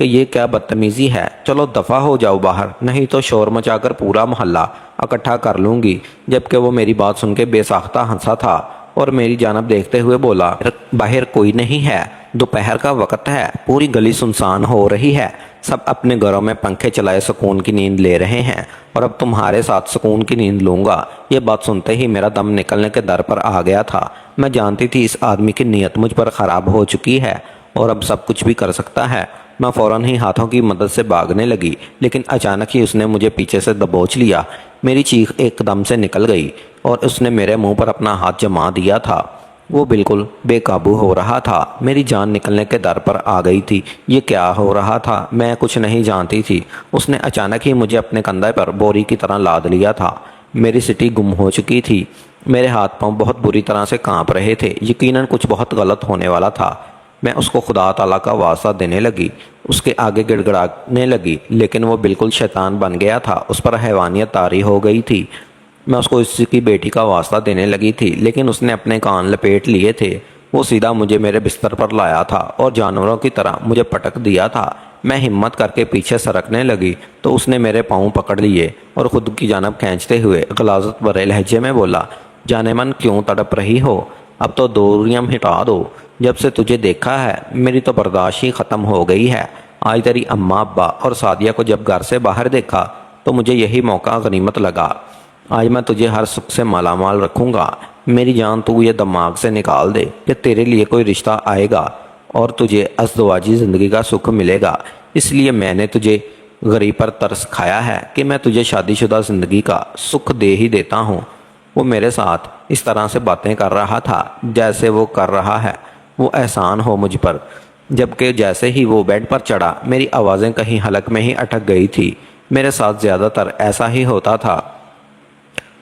کہ یہ کیا بدتمیزی ہے، چلو دفع ہو جاؤ باہر، نہیں تو شور مچا کر پورا محلہ اکٹھا کر لوں گی۔ جبکہ وہ میری بات سن کے بے ساختہ ہنسا تھا اور میری جانب دیکھتے ہوئے بولا، باہر کوئی نہیں ہے، دوپہر کا وقت ہے، پوری گلی سنسان ہو رہی ہے، سب اپنے گھروں میں پنکھے چلائے سکون کی نیند لے رہے ہیں، اور اب تمہارے ساتھ سکون کی نیند لوں گا۔ یہ بات سنتے ہی میرا دم نکلنے کے در پر آ گیا تھا۔ میں جانتی تھی اس آدمی کی نیت مجھ پر خراب ہو چکی ہے اور اب سب کچھ بھی کر سکتا ہے۔ میں فوراً ہی ہاتھوں کی مدد سے بھاگنے لگی، لیکن اچانک ہی اس نے مجھے پیچھے سے دبوچ لیا۔ میری چیخ ایک دم سے نکل گئی اور اس نے میرے منہ پر اپنا ہاتھ جما دیا تھا۔ وہ بالکل بے قابو ہو رہا تھا، میری جان نکلنے کے در پر آ گئی تھی۔ یہ کیا ہو رہا تھا، میں کچھ نہیں جانتی تھی۔ اس نے اچانک ہی مجھے اپنے کندھے پر بوری کی طرح لاد لیا تھا۔ میری سٹی گم ہو چکی تھی، میرے ہاتھ پاؤں بہت بری طرح سے کانپ رہے تھے، یقیناً کچھ بہت غلط ہونے والا تھا۔ میں اس کو خدا تعالیٰ کا واسطہ دینے لگی، اس کے آگے گڑ گڑانے لگی، لیکن وہ بالکل شیطان بن گیا تھا، اس پر حیوانیت طاری ہو گئی تھی۔ میں اس کو اس کی بیٹی کا واسطہ دینے لگی تھی، لیکن اس نے اپنے کان لپیٹ لیے تھے۔ وہ سیدھا مجھے میرے بستر پر لایا تھا اور جانوروں کی طرح مجھے پٹک دیا تھا۔ میں ہمت کر کے پیچھے سرکنے لگی تو اس نے میرے پاؤں پکڑ لیے اور خود کی جانب کھینچتے ہوئے غلاظت بھرے لہجے میں بولا، جانے من کیوں تڑپ رہی ہو، اب تو دوریاں ہٹا دو۔ جب سے تجھے دیکھا ہے میری تو برداشت ہی ختم ہو گئی ہے۔ آج تیری اماں ابا اور سعدیہ کو جب گھر سے باہر دیکھا تو مجھے یہی موقع غنیمت لگا۔ آج میں تجھے ہر سکھ سے مالا مال رکھوں گا۔ میری جان تو یہ دماغ سے نکال دے کہ تیرے لیے کوئی رشتہ آئے گا اور تجھے ازدواجی زندگی کا سکھ ملے گا۔ اس لیے میں نے تجھے غریب پر ترس کھایا ہے کہ میں تجھے شادی شدہ زندگی کا سکھ دے ہی دیتا ہوں۔ وہ میرے ساتھ اس طرح سے باتیں کر رہا تھا جیسے وہ کر رہا ہے وہ احسان ہو مجھ پر، جبکہ جیسے ہی وہ بیڈ پر چڑھا میری آوازیں کہیں حلق میں ہی اٹک گئی تھی۔ میرے ساتھ زیادہ تر ایسا ہی ہوتا تھا۔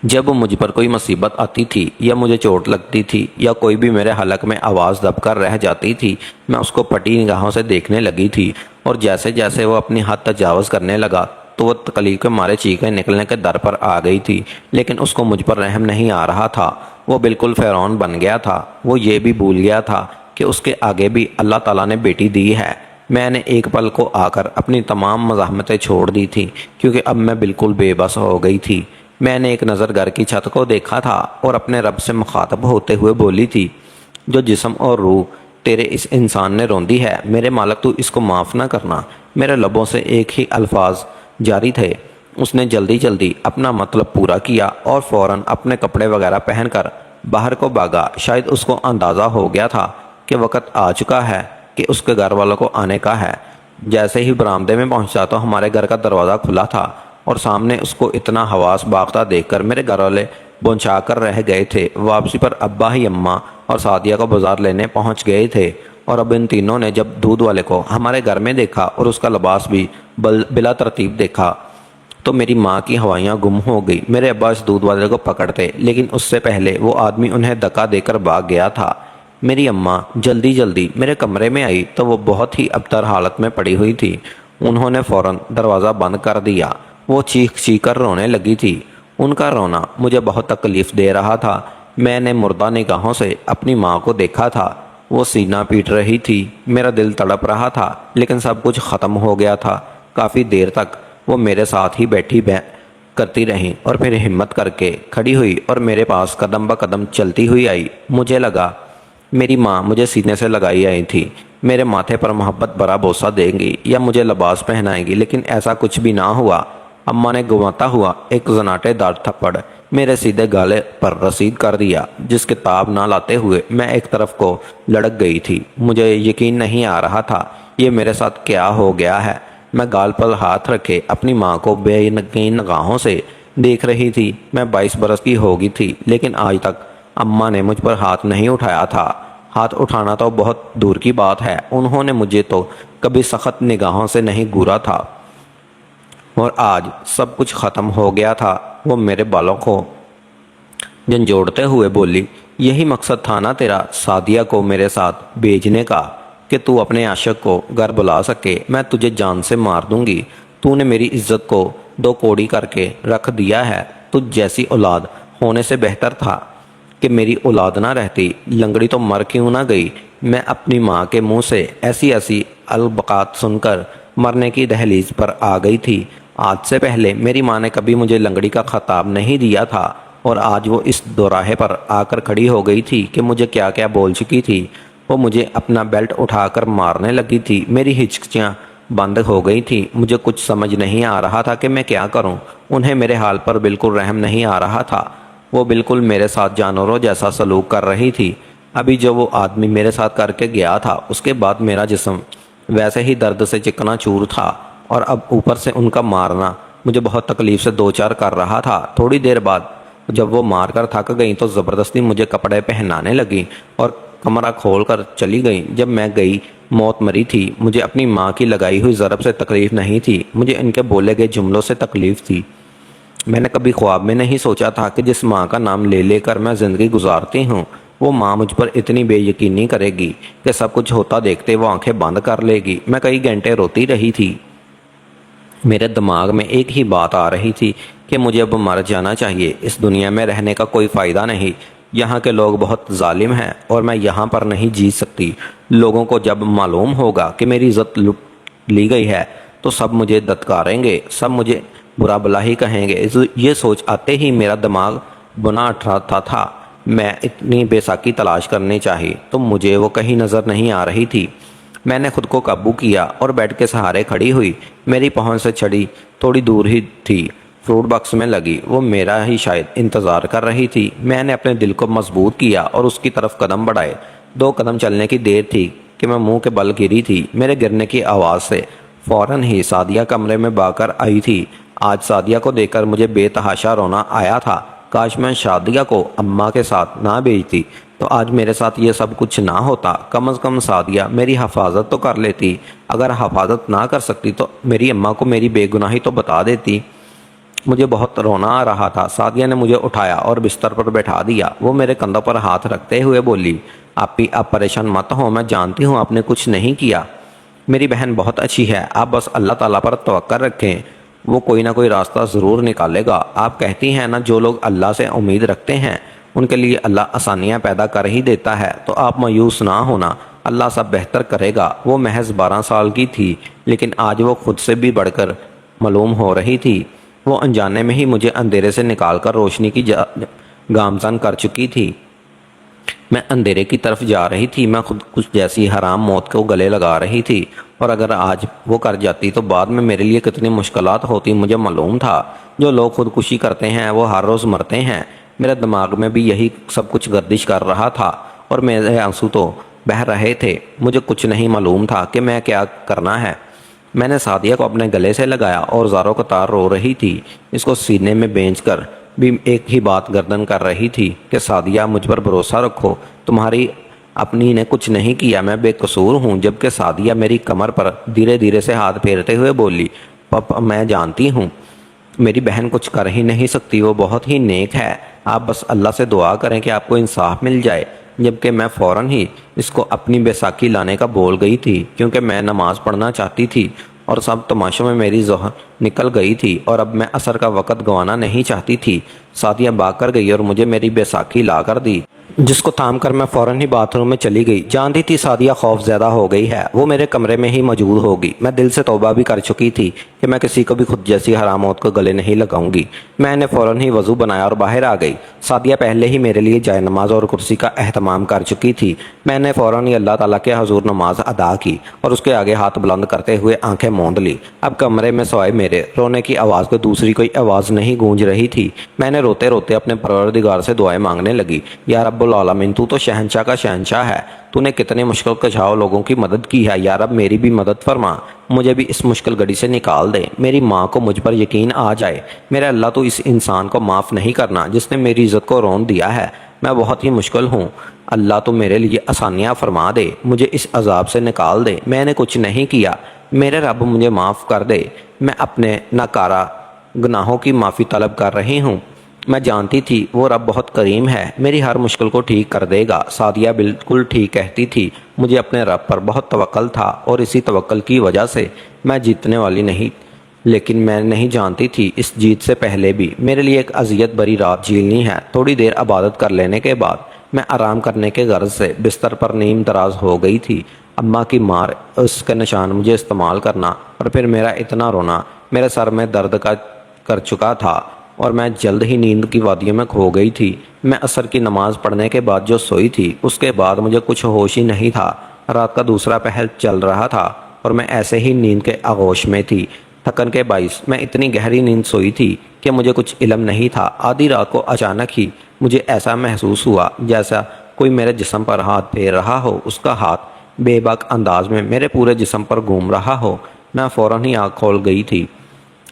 جب مجھ پر کوئی مصیبت آتی تھی یا مجھے چوٹ لگتی تھی یا کوئی بھی میرے حلق میں آواز دب کر رہ جاتی تھی، میں اس کو پٹی نگاہوں سے دیکھنے لگی تھی، اور جیسے جیسے وہ اپنی حد تجاوز کرنے لگا تو وہ تکلیف کے مارے چیخیں نکلنے کے در پر آ گئی تھی، لیکن اس کو مجھ پر رحم نہیں آ رہا تھا۔ وہ بالکل فرعون بن گیا تھا۔ وہ یہ بھی بھول گیا تھا کہ اس کے آگے بھی اللہ تعالیٰ نے بیٹی دی ہے۔ میں نے ایک پل کو آ کر اپنی تمام مزاحمتیں چھوڑ دی تھیں، کیونکہ اب میں بالکل بے بس ہو گئی تھی۔ میں نے ایک نظر گھر کی چھت کو دیکھا تھا اور اپنے رب سے مخاطب ہوتے ہوئے بولی تھی، جو جسم اور روح تیرے اس انسان نے روندی ہے، میرے مالک تو اس کو معاف نہ کرنا۔ میرے لبوں سے ایک ہی الفاظ جاری تھے۔ اس نے جلدی جلدی اپنا مطلب پورا کیا اور فوراً اپنے کپڑے وغیرہ پہن کر باہر کو بھاگا۔ شاید اس کو اندازہ ہو گیا تھا کہ وقت آ چکا ہے کہ اس کے گھر والوں کو آنے کا ہے۔ جیسے ہی برآمدے میں پہنچا تو ہمارے گھر کا دروازہ کھلا تھا اور سامنے اس کو اتنا حواس باختہ دیکھ کر میرے گھر والے بونچا کر رہ گئے تھے۔ واپسی پر ابا ہی اماں اور سعدیہ کو بازار لینے پہنچ گئے تھے، اور اب ان تینوں نے جب دودھ والے کو ہمارے گھر میں دیکھا اور اس کا لباس بھی بلا ترتیب دیکھا تو میری ماں کی ہوائیاں گم ہو گئی۔ میرے ابا اس دودھ والے کو پکڑتے، لیکن اس سے پہلے وہ آدمی انہیں دھکا دے کر بھاگ گیا تھا۔ میری اماں جلدی جلدی میرے کمرے میں آئی تو وہ بہت ہی ابتر حالت میں پڑی ہوئی تھی۔ انہوں نے فوراً دروازہ بند کر دیا۔ وہ چیخ چیخ کر رونے لگی تھی۔ ان کا رونا مجھے بہت تکلیف دے رہا تھا۔ میں نے مردہ نگاہوں سے اپنی ماں کو دیکھا تھا، وہ سینہ پیٹ رہی تھی۔ میرا دل تڑپ رہا تھا، لیکن سب کچھ ختم ہو گیا تھا۔ کافی دیر تک وہ میرے ساتھ ہی بیٹھی کرتی رہیں اور پھر ہمت کر کے کھڑی ہوئی اور میرے پاس قدم بہ قدم چلتی ہوئی آئی۔ مجھے لگا میری ماں مجھے سینے سے لگائی آئی تھی، میرے ماتھے پر محبت بھرا بوسہ دیں گی یا مجھے لباس پہنائیں گی، لیکن ایسا کچھ بھی نہ ہوا۔ اماں نے گھماتا ہوا ایک زناٹے دار تھپڑ میرے سیدھے گالے پر رسید کر دیا، جس کے تاب نہ لاتے ہوئے میں ایک طرف کو لڑک گئی تھی۔ مجھے یقین نہیں آ رہا تھا یہ میرے ساتھ کیا ہو گیا ہے۔ میں گال پر ہاتھ رکھے اپنی ماں کو بے یقین نگاہوں سے دیکھ رہی تھی۔ میں 22 برس کی ہو گئی تھی، لیکن آج تک اماں نے مجھ پر ہاتھ نہیں اٹھایا تھا۔ ہاتھ اٹھانا تو بہت دور کی بات ہے، انہوں نے مجھے تو کبھی سخت نگاہوں سے نہیں گھورا تھا، اور آج سب کچھ ختم ہو گیا تھا۔ وہ میرے بالوں کو جھنجھوڑتے ہوئے بولی، یہی مقصد تھا نا تیرا سعدیہ کو میرے ساتھ بھیجنے کا، کہ تو اپنے عاشق کو گھر بلا سکے۔ میں تجھے جان سے مار دوں گی۔ تو نے میری عزت کو دو کوڑی کر کے رکھ دیا ہے۔ تجھ جیسی اولاد ہونے سے بہتر تھا کہ میری اولاد نہ رہتی۔ لنگڑی تو مر کیوں نہ گئی۔ میں اپنی ماں کے منہ سے ایسی ایسی البقات سن کر مرنے کی دہلیز پر آ گئی تھی۔ آج سے پہلے میری ماں نے کبھی مجھے لنگڑی کا خطاب نہیں دیا تھا، اور آج وہ اس دوراہے پر آ کر کھڑی ہو گئی تھی کہ مجھے کیا کیا بول چکی تھی۔ وہ مجھے اپنا بیلٹ اٹھا کر مارنے لگی تھی۔ میری ہچکیاں بند ہو گئی تھی۔ مجھے کچھ سمجھ نہیں آ رہا تھا کہ میں کیا کروں۔ انہیں میرے حال پر بالکل رحم نہیں آ رہا تھا۔ وہ بالکل میرے ساتھ جانوروں جیسا سلوک کر رہی تھی۔ ابھی جو وہ آدمی میرے ساتھ کر کے گیا تھا، اس کے بعد میرا جسم ویسے ہی درد سے چکنا چور تھا، اور اب اوپر سے ان کا مارنا مجھے بہت تکلیف سے دوچار کر رہا تھا۔ تھوڑی دیر بعد جب وہ مار کر تھک گئیں تو زبردستی مجھے کپڑے پہنانے لگیں اور کمرہ کھول کر چلی گئیں۔ جب میں گئی، موت مری تھی۔ مجھے اپنی ماں کی لگائی ہوئی ضرب سے تکلیف نہیں تھی، مجھے ان کے بولے گئے جملوں سے تکلیف تھی۔ میں نے کبھی خواب میں نہیں سوچا تھا کہ جس ماں کا نام لے لے کر میں زندگی گزارتی ہوں، وہ ماں مجھ پر اتنی بے یقینی کرے گی کہ سب کچھ ہوتا دیکھتے وہ آنکھیں بند کر لے گی۔ میں کئی گھنٹے روتی رہی تھی۔ میرے دماغ میں ایک ہی بات آ رہی تھی کہ مجھے اب مر جانا چاہیے۔ اس دنیا میں رہنے کا کوئی فائدہ نہیں۔ یہاں کے لوگ بہت ظالم ہیں اور میں یہاں پر نہیں جی سکتی۔ لوگوں کو جب معلوم ہوگا کہ میری عزت لوٹ لی گئی ہے تو سب مجھے دھتکاریں گے، سب مجھے برا بلا ہی کہیں گے۔ یہ سوچ آتے ہی میرا دماغ بنا اٹھاتا تھا۔ میں اتنی بیساکھی تلاش کرنی چاہی تو مجھے وہ کہیں نظر نہیں آ رہی تھی۔ میں نے خود کو قابو کیا اور بیڈ کے سہارے کھڑی ہوئی۔ میری پہنچ سے چھڑی تھوڑی دور ہی تھی، فروٹ باکس میں لگی۔ وہ میرا ہی شاید انتظار کر رہی تھی۔ میں نے اپنے دل کو مضبوط کیا اور اس کی طرف قدم بڑھائے۔ 2 قدم چلنے کی دیر تھی کہ میں منہ کے بل گری تھی۔ میرے گرنے کی آواز سے فوراً ہی سعدیہ کمرے میں با کر آئی تھی۔ آج سعدیہ کو دیکھ کر مجھے بے تحاشا رونا آیا تھا۔ کاش میں سعدیہ کو اماں کے ساتھ نہ بھیجتی تو آج میرے ساتھ یہ سب کچھ نہ ہوتا۔ کم از کم سعدیہ میری حفاظت تو کر لیتی۔ اگر حفاظت نہ کر سکتی تو میری اماں کو میری بے گناہی تو بتا دیتی۔ مجھے بہت رونا آ رہا تھا۔ سعدیہ نے مجھے اٹھایا اور بستر پر بیٹھا دیا۔ وہ میرے کندھوں پر ہاتھ رکھتے ہوئے بولی، آپ پریشان مت ہو، میں جانتی ہوں آپ نے کچھ نہیں کیا۔ میری بہن بہت اچھی ہے، آپ بس اللہ تعالیٰ پر توکل رکھیں، وہ کوئی نہ کوئی راستہ ضرور نکالے گا۔ آپ کہتی ہیں نا، جو لوگ اللہ سے امید رکھتے ہیں ان کے لیے اللہ آسانیاں پیدا کر ہی دیتا ہے، تو آپ مایوس نہ ہونا، اللہ سب بہتر کرے گا۔ وہ محض 12 سال کی تھی، لیکن آج وہ خود سے بھی بڑھ کر معلوم ہو رہی تھی۔ وہ انجانے میں ہی مجھے اندھیرے سے نکال کر روشنی کی گامزن کر چکی تھی۔ میں اندھیرے کی طرف جا رہی تھی۔ میں خود کچھ جیسی حرام موت کو گلے لگا رہی تھی، اور اگر آج وہ کر جاتی تو بعد میں میرے لیے کتنی مشکلات ہوتی مجھے معلوم تھا۔ جو لوگ خودکشی کرتے ہیں وہ ہر روز مرتے ہیں۔ میرے دماغ میں بھی یہی سب کچھ گردش کر رہا تھا، اور میرے آنسو تو بہہ رہے تھے۔ مجھے کچھ نہیں معلوم تھا کہ میں کیا کرنا ہے۔ میں نے سعدیہ کو اپنے گلے سے لگایا اور زاروں قطار رو رہی تھی۔ اس کو سینے میں بھیج کر بھی ایک ہی بات گردن کر رہی تھی کہ سعدیہ مجھ پر بھروسہ رکھو، تمہاری اپنی نے کچھ نہیں کیا، میں بے قصور ہوں۔ جبکہ سعدیہ میری کمر پر دھیرے دھیرے سے ہاتھ پھیرتے ہوئے بولی، پاپا میں جانتی ہوں میری بہن کچھ کر ہی نہیں سکتی، وہ بہت ہی نیک ہے، آپ بس اللہ سے دعا کریں کہ آپ کو انصاف مل جائے۔ جبکہ میں فوراً ہی اس کو اپنی بیساکھی لانے کا بول گئی تھی، کیونکہ میں نماز پڑھنا چاہتی تھی اور سب تماشوں میں میری ظہر نکل گئی تھی، اور اب میں عصر کا وقت گنوانا نہیں چاہتی تھی۔ سعدیہ بھاگ کر گئی اور مجھے میری بیساکھی لا کر دی، جس کو تھام کر میں فوراً ہی باتھ روم میں چلی گئی۔ جانتی تھی سعدیہ خوف زیادہ ہو گئی ہے، وہ میرے کمرے میں ہی موجود ہوگی۔ میں دل سے توبہ بھی کر چکی تھی کہ میں کسی کو بھی خود جیسی حراموت کو گلے نہیں لگاؤں گی۔ میں نے فوراً ہی وضو بنایا اور باہر آ گئی۔ سعدیہ پہلے ہی میرے لیے جائے نماز اور کرسی کا اہتمام کر چکی تھی۔ میں نے فوراً ہی اللہ تعالیٰ کے حضور نماز ادا کی اور اس کے آگے ہاتھ بلند کرتے ہوئے آنکھیں موند لی۔ اب کمرے میں سوائے میرے رونے کی آواز کو دوسری کوئی آواز نہیں گونج رہی تھی۔ میں نے روتے روتے اپنے پروردگار سے دعائیں مانگنے لگی، یا رب العالمین، تو شہنشاہ کا شہنشاہ ہے، تو نے کتنے مشکل کشاؤ لوگوں کی مدد کی ہے، یا رب میری بھی مدد فرما، مجھے بھی اس مشکل گھڑی سے نکال دے۔ میری ماں کو مجھ پر یقین آ جائے۔ میرے اللہ، تو اس انسان کو معاف نہیں کرنا جس نے میری عزت کو رون دیا ہے۔ میں بہت ہی مشکل ہوں، اللہ تو میرے لیے آسانیاں فرما دے، مجھے اس عذاب سے نکال دے۔ میں نے کچھ نہیں کیا، میرے رب مجھے معاف کر دے۔ میں اپنے ناکارہ گناہوں کی معافی طلب کر رہی ہوں۔ میں جانتی تھی وہ رب بہت کریم ہے، میری ہر مشکل کو ٹھیک کر دے گا۔ سعدیہ بالکل ٹھیک کہتی تھی، مجھے اپنے رب پر بہت توکل تھا، اور اسی توکل کی وجہ سے میں جیتنے والی نہیں، لیکن میں نہیں جانتی تھی اس جیت سے پہلے بھی میرے لیے ایک اذیت بری رات جھیلنی ہے۔ تھوڑی دیر عبادت کر لینے کے بعد میں آرام کرنے کے غرض سے بستر پر نیم دراز ہو گئی تھی۔ اماں کی مار، اس کے نشان، مجھے استعمال کرنا اور پھر میرا اتنا رونا میرے سر میں درد کا کر چکا تھا اور میں جلد ہی نیند کی وادیوں میں کھو گئی تھی۔ میں عصر کی نماز پڑھنے کے بعد جو سوئی تھی اس کے بعد مجھے کچھ ہوش ہی نہیں تھا۔ رات کا دوسرا پہر چل رہا تھا اور میں ایسے ہی نیند کے آغوش میں تھی۔ تھکن کے باعث میں اتنی گہری نیند سوئی تھی کہ مجھے کچھ علم نہیں تھا۔ آدھی رات کو اچانک ہی مجھے ایسا محسوس ہوا جیسا کوئی میرے جسم پر ہاتھ پھیر رہا ہو، اس کا ہاتھ بے باک انداز میں میرے پورے جسم پر گھوم رہا ہو۔ میں فوراً ہی آنکھ کھول گئی تھی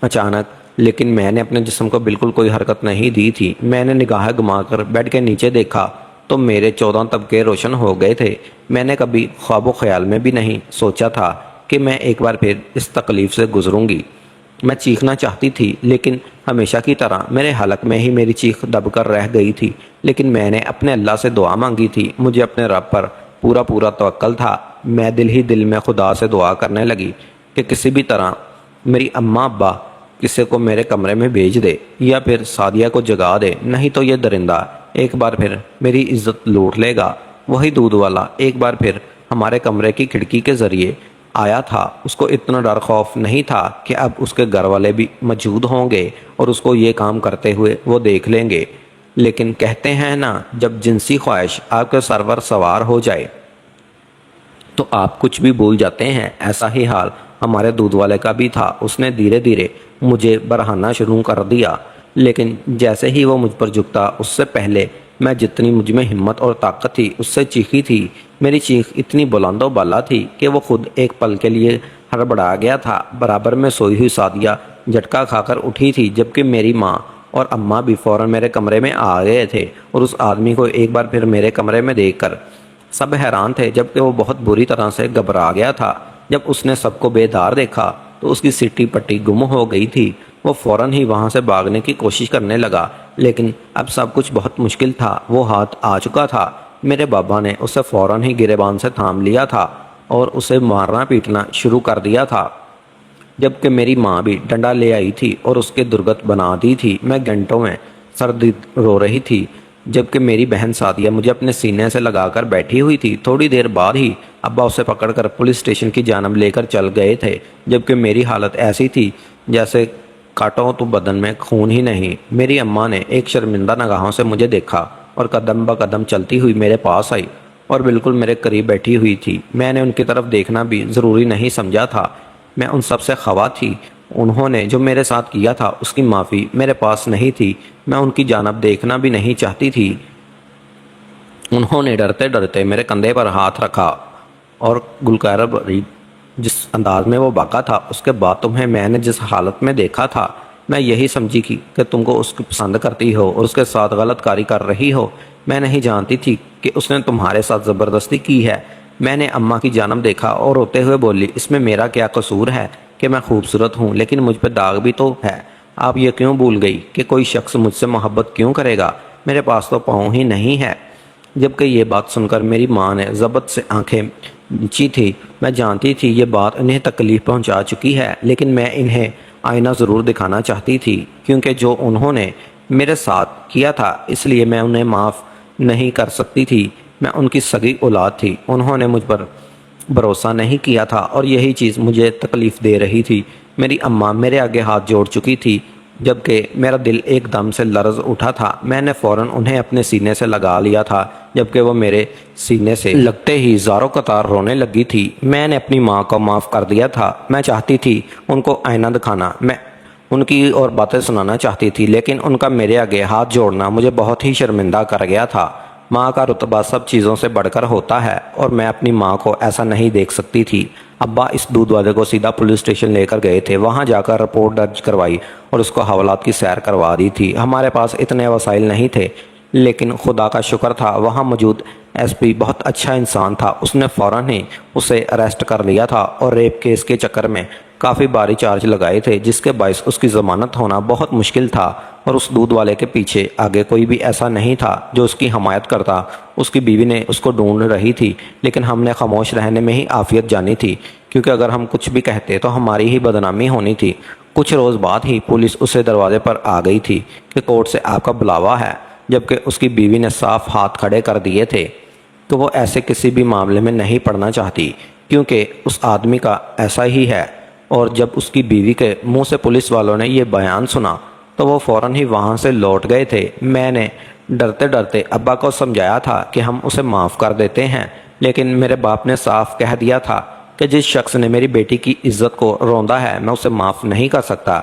اچانک، لیکن میں نے اپنے جسم کو بالکل کوئی حرکت نہیں دی تھی۔ میں نے نگاہ گھما کر بیڈ کے نیچے دیکھا تو میرے 14 طبقے روشن ہو گئے تھے۔ میں نے کبھی خواب و خیال میں بھی نہیں سوچا تھا کہ میں ایک بار پھر اس تکلیف سے گزروں گی۔ میں چیخنا چاہتی تھی لیکن ہمیشہ کی طرح میرے حلق میں ہی میری چیخ دب کر رہ گئی تھی۔ لیکن میں نے اپنے اللہ سے دعا مانگی تھی، مجھے اپنے رب پر پورا توکل تھا۔ میں دل ہی دل میں خدا سے دعا کرنے لگی کہ کسی بھی طرح میری اماں ابا کسی کو میرے کمرے میں بھیج دے یا پھر سعدیہ کو جگا دے، نہیں تو یہ درندہ ایک بار پھر میری عزت لوٹ لے گا۔ وہی دودھ والا ایک بار پھر ہمارے کمرے کی کھڑکی کے ذریعے آیا تھا۔ اس کو اتنا ڈر خوف نہیں تھا کہ اب اس کے گھر والے بھی موجود ہوں گے اور اس کو یہ کام کرتے ہوئے وہ دیکھ لیں گے۔ لیکن کہتے ہیں نا، جب جنسی خواہش آپ کے سر پر سوار ہو جائے تو آپ کچھ بھی بھول جاتے ہیں۔ ایسا ہی حال ہمارے دودھ والے کا بھی تھا۔ اس نے دھیرے دھیرے مجھے برہانا شروع کر دیا، لیکن جیسے ہی وہ مجھ پر جھکتا اس سے پہلے میں جتنی مجھ میں ہمت اور طاقت تھی اس سے چیخی تھی۔ میری چیخ اتنی بلند و بالا تھی کہ وہ خود ایک پل کے لیے ہڑبڑا گیا تھا۔ برابر میں سوئی ہوئی سعدیہ جھٹکا کھا کر اٹھی تھی، جبکہ میری ماں اور اماں بھی فوراً میرے کمرے میں آ گئے تھے اور اس آدمی کو ایک بار پھر میرے کمرے میں دیکھ کر سب حیران تھے، جبکہ وہ بہت بری طرح سے گھبرا گیا تھا۔ جب اس نے سب کو بیدار دیکھا تو اس کی سٹی پٹی گم ہو گئی تھی۔ وہ فوراً ہی وہاں سے بھاگنے کی کوشش کرنے لگا، لیکن اب سب کچھ بہت مشکل تھا۔ وہ ہاتھ آ چکا تھا۔ میرے بابا نے اسے فوراً ہی گریبان سے تھام لیا تھا اور اسے مارنا پیٹنا شروع کر دیا تھا، جبکہ میری ماں بھی ڈنڈا لے آئی تھی اور اس کے درگت بنا دی تھی۔ میں گھنٹوں میں سردی رو رہی تھی، جبکہ میری بہن سعدیہ مجھے اپنے سینے سے لگا کر بیٹھی ہوئی تھی۔ تھوڑی دیر بعد ہی ابا اسے پکڑ کر پولیس اسٹیشن کی جانب لے کر چل گئے تھے، جبکہ میری حالت ایسی تھی جیسے کاٹوں تو بدن میں خون ہی نہیں۔ میری اماں نے ایک شرمندہ نگاہوں سے مجھے دیکھا اور قدم بہ قدم چلتی ہوئی میرے پاس آئی اور بالکل میرے قریب بیٹھی ہوئی تھی۔ میں نے ان کی طرف دیکھنا بھی ضروری نہیں سمجھا تھا۔ میں ان سب سے خفا تھی۔ انہوں نے جو میرے ساتھ کیا تھا اس کی معافی میرے پاس نہیں تھی۔ میں ان کی جانب دیکھنا بھی نہیں چاہتی تھی۔ انہوں نے ڈرتے ڈرتے میرے کندھے پر ہاتھ رکھا اور گلکارہ بھری جس انداز میں وہ بھاگا تھا، اس کے بعد تمہیں میں نے جس حالت میں دیکھا تھا میں یہی سمجھی کہ تم کو اس کو پسند کرتی ہو اور اس کے ساتھ غلط کاری کر رہی ہو۔ میں نہیں جانتی تھی کہ اس نے تمہارے ساتھ زبردستی کی ہے۔ میں نے اماں کی جانب دیکھا اور روتے ہوئے بولی، اس میں میرا کیا قصور ہے کہ میں خوبصورت ہوں، لیکن مجھ پہ داغ بھی تو ہے۔ آپ یہ کیوں بھول گئی کہ کوئی شخص مجھ سے محبت کیوں کرے گا؟ میرے پاس تو پاؤں ہی نہیں ہے۔ جبکہ یہ بات سن کر میری ماں نے ضبط سے آنکھیں نیچی تھی۔ میں جانتی تھی یہ بات انہیں تکلیف پہنچا چکی ہے، لیکن میں انہیں آئینہ ضرور دکھانا چاہتی تھی، کیونکہ جو انہوں نے میرے ساتھ کیا تھا اس لیے میں انہیں معاف نہیں کر سکتی تھی۔ میں ان کی سگی اولاد تھی۔ انہوں نے مجھ پر بھروسہ نہیں کیا تھا اور یہی چیز مجھے تکلیف دے رہی تھی۔ میری اماں میرے آگے ہاتھ جوڑ چکی تھی، جبکہ میرا دل ایک دم سے لرز اٹھا تھا۔ میں نے فوراً انہیں اپنے سینے سے لگا لیا تھا، جبکہ وہ میرے سینے سے لگتے ہی زاروں قطار رونے لگی تھی۔ میں نے اپنی ماں کو معاف کر دیا تھا۔ میں چاہتی تھی ان کو آئینہ دکھانا، میں ان کی اور باتیں سنانا چاہتی تھی، لیکن ان کا میرے آگے ہاتھ جوڑنا مجھے بہت ہی شرمندہ کر گیا تھا۔ ماں کا رتبہ سب چیزوں سے بڑھ کر ہوتا ہے اور میں اپنی ماں کو ایسا نہیں دیکھ سکتی تھی۔ ابا اس دودھ والے کو سیدھا پولیس اسٹیشن لے کر گئے تھے۔ وہاں جا کر رپورٹ درج کروائی اور اس کو حوالات کی سیر کروا دی تھی۔ ہمارے پاس اتنے وسائل نہیں تھے، لیکن خدا کا شکر تھا وہاں موجود ایس پی بہت اچھا انسان تھا۔ اس نے فوراً ہی اسے اریسٹ کر لیا تھا اور ریپ کیس کے چکر میں کافی بھاری چارج لگائے تھے، جس کے باعث اس کی ضمانت ہونا بہت مشکل تھا اور اس دودھ والے کے پیچھے آگے کوئی بھی ایسا نہیں تھا جو اس کی حمایت کرتا۔ اس کی بیوی نے اس کو ڈھونڈ رہی تھی، لیکن ہم نے خاموش رہنے میں ہی عافیت جانی تھی، کیونکہ اگر ہم کچھ بھی کہتے تو ہماری ہی بدنامی ہونی تھی۔ کچھ روز بعد ہی پولیس اسے دروازے پر آ گئی تھی کہ کورٹ سے آپ کا بلاوا ہے، جبکہ اس کی بیوی نے صاف ہاتھ کھڑے کر دیے تھے کہ وہ ایسے کسی بھی معاملے میں نہیں پڑنا چاہتی۔ کیونکہ اس آدمی کا ایسا ہی ہے۔ اور جب اس کی بیوی کے منہ سے پولیس والوں نے یہ بیان سنا تو وہ فوراً ہی وہاں سے لوٹ گئے تھے۔ میں نے ڈرتے ڈرتے ابا کو سمجھایا تھا کہ ہم اسے معاف کر دیتے ہیں، لیکن میرے باپ نے صاف کہہ دیا تھا کہ جس شخص نے میری بیٹی کی عزت کو روندا ہے میں اسے معاف نہیں کر سکتا۔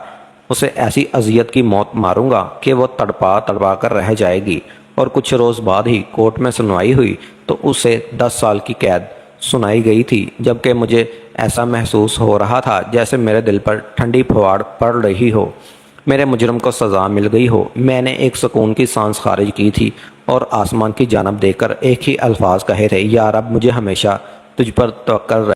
اسے ایسی اذیت کی موت ماروں گا کہ وہ تڑپا تڑپا کر رہ جائے گی۔ اور کچھ روز بعد ہی کورٹ میں سنوائی ہوئی تو اسے 10 سال کی قید سنائی گئی تھی، جبکہ مجھے ایسا محسوس ہو رہا تھا جیسے میرے دل پر ٹھنڈی پھوار پڑ رہی ہو، میرے مجرم کو سزا مل گئی ہو۔ میں نے ایک سکون کی سانس خارج کی تھی اور آسمان کی جانب دیکھ کر ایک ہی الفاظ کہے تھے، یا رب مجھے ہمیشہ تجھ پر توکل